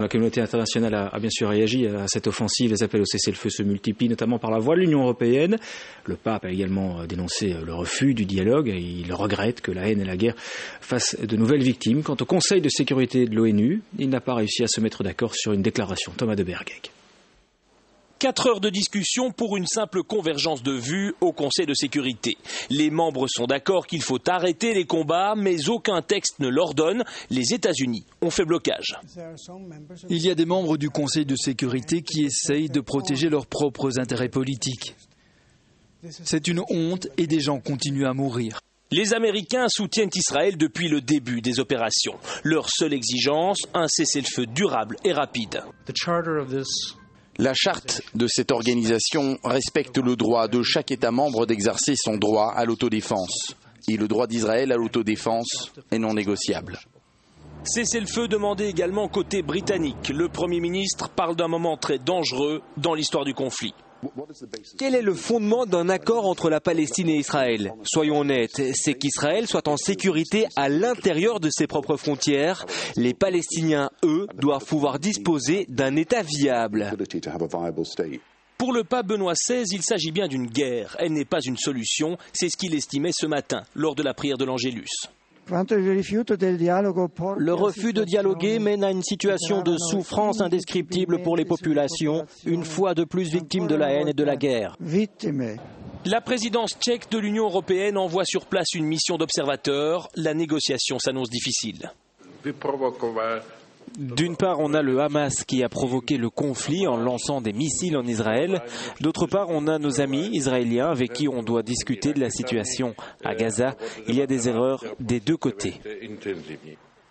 La communauté internationale a bien sûr réagi à cette offensive. Les appels au cessez-le-feu se multiplient, notamment par la voix de l'Union européenne. Le pape a également dénoncé le refus du dialogue. Il regrette que la haine et la guerre fassent de nouvelles victimes. Quant au Conseil de sécurité de l'ONU, il n'a pas réussi à se mettre d'accord sur une déclaration. Thomas de Bergeg. 4 heures de discussion pour une simple convergence de vues au Conseil de sécurité. Les membres sont d'accord qu'il faut arrêter les combats, mais aucun texte ne l'ordonne. Les États-Unis ont fait blocage. Il y a des membres du Conseil de sécurité qui essayent de protéger leurs propres intérêts politiques. C'est une honte et des gens continuent à mourir. Les Américains soutiennent Israël depuis le début des opérations. Leur seule exigence, un cessez-le-feu durable et rapide. La charte de cette organisation respecte le droit de chaque État membre d'exercer son droit à l'autodéfense. Et le droit d'Israël à l'autodéfense est non négociable. Cessez-le-feu demandé également côté britannique. Le Premier ministre parle d'un moment très dangereux dans l'histoire du conflit. Quel est le fondement d'un accord entre la Palestine et Israël? Soyons honnêtes, c'est qu'Israël soit en sécurité à l'intérieur de ses propres frontières. Les Palestiniens, eux, doivent pouvoir disposer d'un État viable. Pour le pape Benoît XVI, il s'agit bien d'une guerre. Elle n'est pas une solution. C'est ce qu'il estimait ce matin, lors de la prière de l'Angélus. Le refus de dialoguer mène à une situation de souffrance indescriptible pour les populations, une fois de plus victimes de la haine et de la guerre. La présidence tchèque de l'Union européenne envoie sur place une mission d'observateurs. La négociation s'annonce difficile. D'une part, on a le Hamas qui a provoqué le conflit en lançant des missiles en Israël. D'autre part, on a nos amis israéliens avec qui on doit discuter de la situation à Gaza. Il y a des erreurs des deux côtés.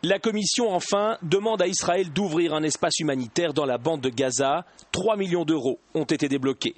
La Commission, enfin, demande à Israël d'ouvrir un espace humanitaire dans la bande de Gaza. 3 millions d'euros ont été débloqués.